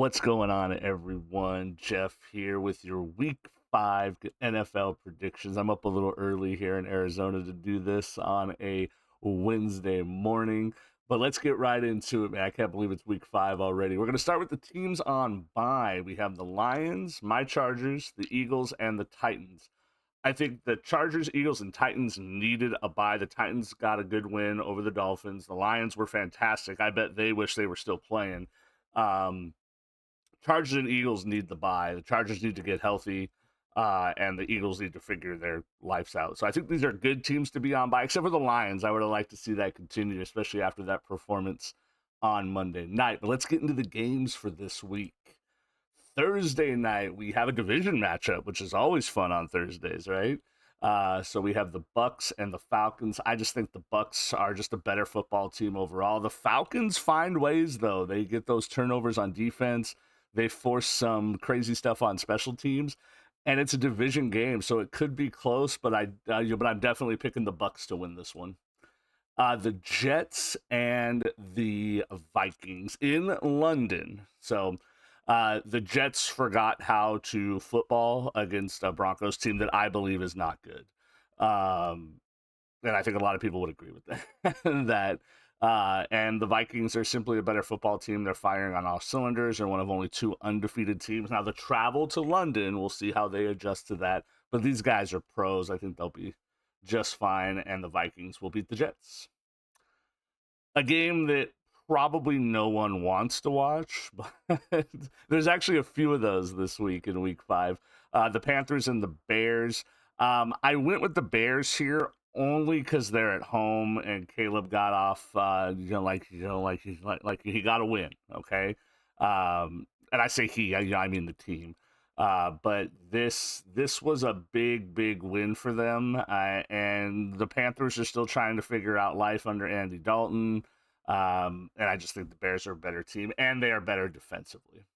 What's going on, everyone? Jeff here with your Week 5 NFL predictions. I'm up a little early here in Arizona to do this on a Wednesday morning, but let's get right into it, man. I can't believe it's Week 5 already. We're going to start with the teams on bye. We have the Lions, my Chargers, the Eagles, and the Titans. I think the Chargers, Eagles, and Titans needed a bye. The Titans got a good win over the Dolphins. The Lions were fantastic. I bet they wish they were still playing. Um, Chargers and Eagles need the bye. The Chargers need to get healthy, and the Eagles need to figure their lives out. So I think these are good teams to be on bye, except for the Lions. I would have liked to see that continue, especially after that performance on Monday night. But let's get into the games for this week. Thursday night, we have a division matchup, which is always fun on Thursdays, right? So we have the Bucks and the Falcons. I just think the Bucks are just a better football team overall. The Falcons find ways, though. They get those turnovers on defense. They force some crazy stuff on special teams, and it's a division game, so it could be close. But I'm definitely picking the Bucks to win this one. The Jets and the Vikings in London. So the Jets forgot how to football against a Broncos team that I believe is not good. And I think a lot of people would agree with that. And the Vikings are simply a better football team. They're firing on all cylinders. They're one of only two undefeated teams. Now, the travel to London, we'll see how they adjust to that. But these guys are pros. I think they'll be just fine, and the Vikings will beat the Jets. A game that probably no one wants to watch, but there's actually a few of those this week in Week 5. The Panthers and the Bears. I went with the Bears here only because they're at home and Caleb got off. Like he got a win. Okay, and I say he, I mean the team. But this was a big win for them, and the Panthers are still trying to figure out life under Andy Dalton. And I just think the Bears are a better team, and they are better defensively.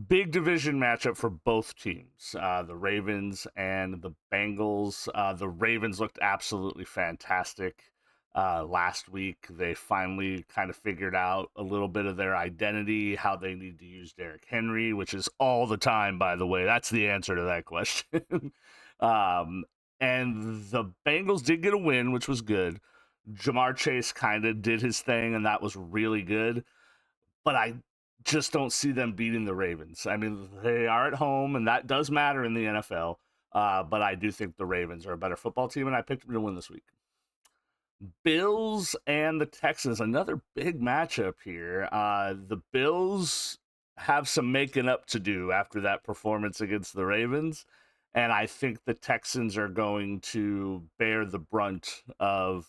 Big division matchup for both teams, the Ravens and the Bengals. The Ravens looked absolutely fantastic last week. They finally kind of figured out a little bit of their identity, how they need to use Derrick Henry, which is all the time, by the way. That's the answer to that question. um, and the Bengals did get a win, which was good. Jamar Chase kind of did his thing, and that was really good. But I just don't see them beating the Ravens. I mean, they are at home, and that does matter in the NFL. But I do think the Ravens are a better football team, and I picked them to win this week. Bills and the Texans, another big matchup here. The Bills have some making up to do after that performance against the Ravens. And I think the Texans are going to bear the brunt of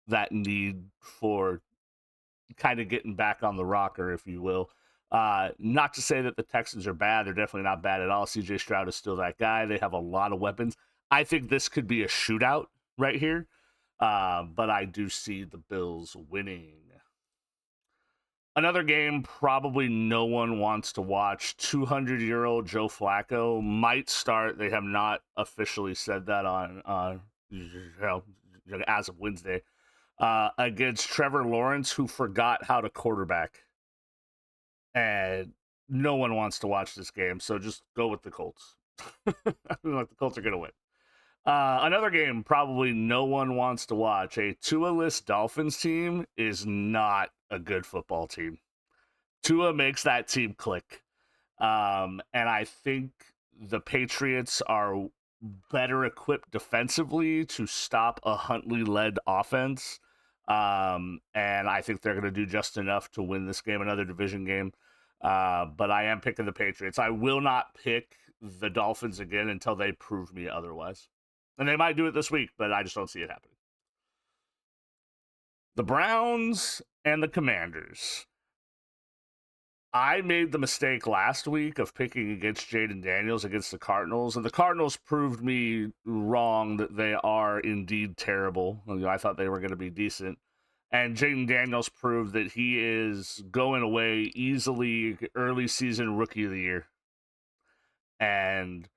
that need for kind of getting back on the rocker, if you will. Not to say that the Texans are bad. They're definitely not bad at all. CJ Stroud is still that guy. They have a lot of weapons. I think this could be a shootout right here. But I do see the Bills winning. Another game probably no one wants to watch. 200-year-old Joe Flacco might start. They have not officially said that on as of Wednesday. Against Trevor Lawrence, who forgot how to quarterback. And no one wants to watch this game, so just go with the Colts. Like the Colts are going to win. Another game probably no one wants to watch. A Tua-less Dolphins team is not a good football team. Tua makes that team click. And I think the Patriots are better equipped defensively to stop a Huntley-led offense. And I think they're going to do just enough to win this game, another division game. But I am picking the Patriots. I will not pick the Dolphins again until they prove me otherwise. And they might do it this week, but I just don't see it happening. The Browns and the Commanders. I made the mistake last week of picking against Jaden Daniels against the Cardinals, and the Cardinals proved me wrong that they are indeed terrible. I thought they were going to be decent. And Jaden Daniels proved that he is going away easily early season rookie of the year. And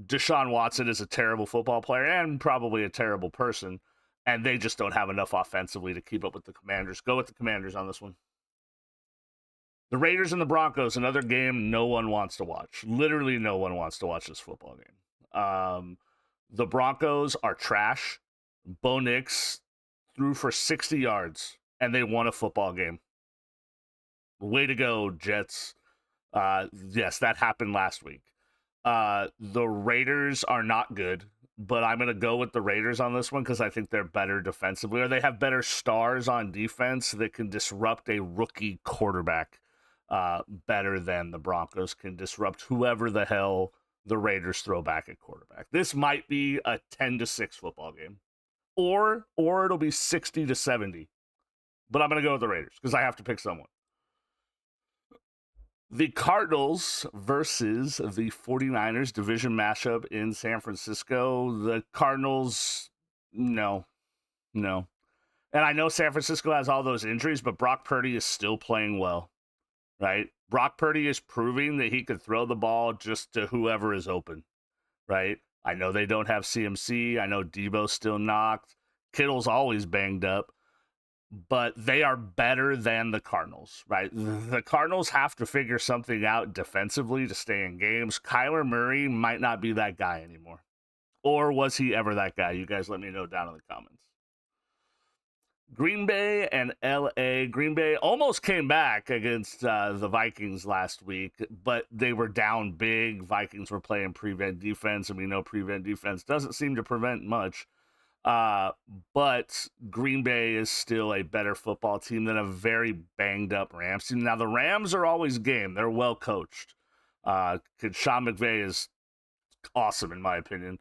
Deshaun Watson is a terrible football player and probably a terrible person, and they just don't have enough offensively to keep up with the Commanders. Go with the Commanders on this one. The Raiders and the Broncos, another game no one wants to watch. Literally, no one wants to watch this football game. The Broncos are trash. Bo Nix threw for 60 yards, and they won a football game. Way to go, Jets. Yes, that happened last week. The Raiders are not good, but I'm going to go with the Raiders on this one because I think they're better defensively, or they have better stars on defense that can disrupt a rookie quarterback better than the Broncos can disrupt whoever the hell the Raiders throw back at quarterback. This might be a 10-6 football game, or it'll be 60-70. But I'm going to go with the Raiders because I have to pick someone. The Cardinals versus the 49ers division matchup in San Francisco. The Cardinals, no. And I know San Francisco has all those injuries, but Brock Purdy is still playing well, right? Brock Purdy is proving that he could throw the ball just to whoever is open, right? I know they don't have CMC. I know Debo's still knocked. Kittle's always banged up. But they are better than the Cardinals, right? The Cardinals have to figure something out defensively to stay in games. Kyler Murray might not be that guy anymore. Or was he ever that guy? You guys let me know down in the comments. Green Bay and LA. Green Bay almost came back against the Vikings last week, but they were down big. Vikings were playing prevent defense, and we know prevent defense doesn't seem to prevent much. But Green Bay is still a better football team than a very banged up Rams team. Now, the Rams are always game. They're well coached. Sean McVay is awesome, in my opinion.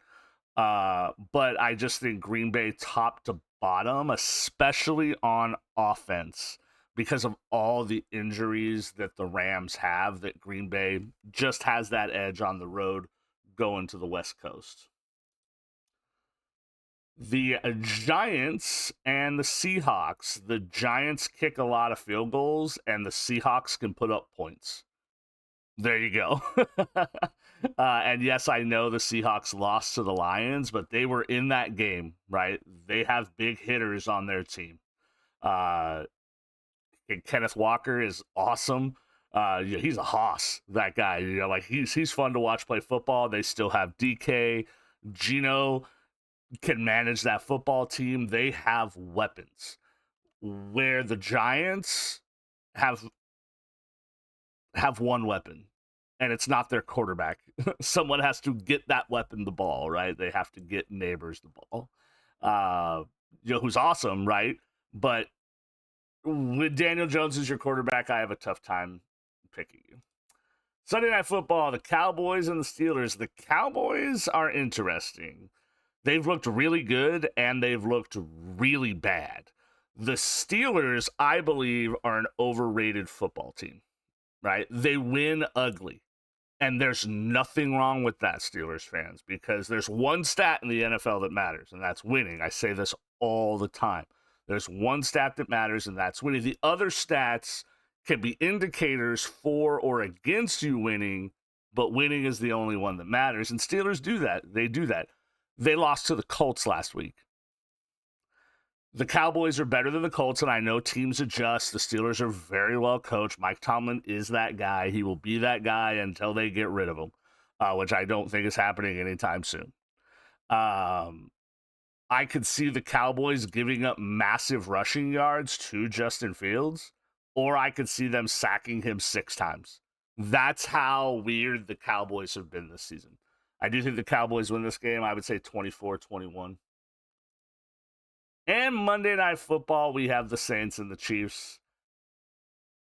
But I just think Green Bay top to bottom, especially on offense, because of all the injuries that the Rams have, that Green Bay just has that edge on the road going to the West Coast. The Giants and the Seahawks. The Giants kick a lot of field goals, and the Seahawks can put up points. There you go. And yes, I know the Seahawks lost to the Lions, but they were in that game, right? They have big hitters on their team. Kenneth Walker is awesome. He's a hoss, that guy. Like he's fun to watch play football. They still have DK, Gino can manage that football team. They have weapons, where the Giants have one weapon, and it's not their quarterback. Someone has to get that weapon the ball, right? They have to get Neighbors the ball, who's awesome, right? But with Daniel Jones as your quarterback, I have a tough time picking you. Sunday Night Football, the Cowboys and the Steelers. The Cowboys are interesting. They've looked really good, and they've looked really bad. The Steelers, I believe, are an overrated football team, right? They win ugly, and there's nothing wrong with that, Steelers fans, because there's one stat in the NFL that matters, and that's winning. I say this all the time. There's one stat that matters, and that's winning. The other stats can be indicators for or against you winning, but winning is the only one that matters, and Steelers do that. They do that. They lost to the Colts last week. The Cowboys are better than the Colts, and I know teams adjust. The Steelers are very well coached. Mike Tomlin is that guy. He will be that guy until they get rid of him, which I don't think is happening anytime soon. I could see the Cowboys giving up massive rushing yards to Justin Fields, or I could see them sacking him 6 times. That's how weird the Cowboys have been this season. I do think the Cowboys win this game. I would say 24-21. And Monday Night Football, we have the Saints and the Chiefs.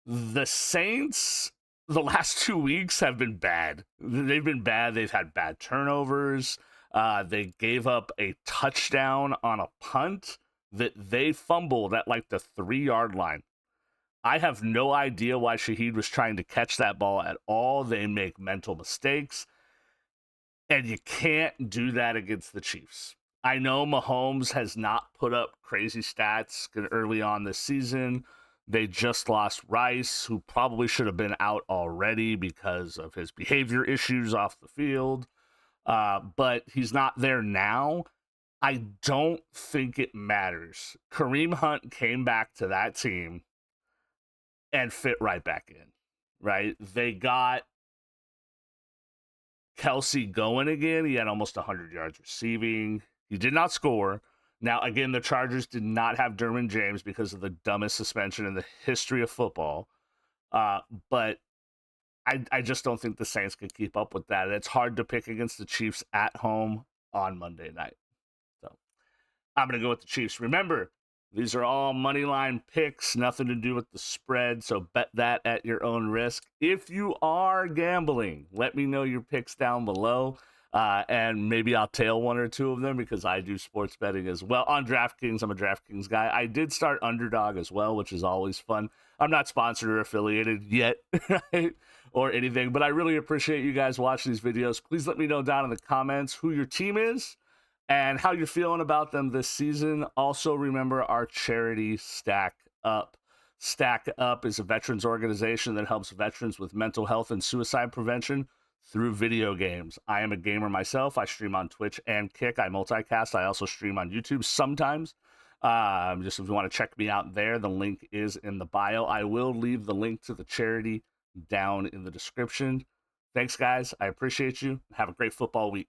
The Saints, the last 2 weeks have been bad. They've been bad. They've had bad turnovers. They gave up a touchdown on a punt that they fumbled at like the 3-yard line. I have no idea why Shaheed was trying to catch that ball at all. They make mental mistakes. And you can't do that against the Chiefs. I know Mahomes has not put up crazy stats early on this season. They just lost Rice, who probably should have been out already because of his behavior issues off the field. But he's not there now. I don't think it matters. Kareem Hunt came back to that team and fit right back in. right? They got Kelsey going again. He had almost 100 yards receiving. He did not score. Now, again, the Chargers did not have Derwin James because of the dumbest suspension in the history of football. But I just don't think the Saints can keep up with that. It's hard to pick against the Chiefs at home on Monday night. So I'm going to go with the Chiefs. Remember, these are all money line picks, nothing to do with the spread. So bet that at your own risk. If you are gambling, let me know your picks down below. And maybe I'll tail one or two of them because I do sports betting as well. On DraftKings, I'm a DraftKings guy. I did start Underdog as well, which is always fun. I'm not sponsored or affiliated yet, right? Or anything, but I really appreciate you guys watching these videos. Please let me know down in the comments who your team is and how you're feeling about them this season. Also, remember our charity Stack Up. Stack Up is a veterans organization that helps veterans with mental health and suicide prevention through video games. I am a gamer myself. I stream on Twitch and Kick. I multicast. I also stream on YouTube sometimes. Just if you want to check me out there, the link is in the bio. I will leave the link to the charity down in the description. Thanks, guys. I appreciate you. Have a great football week.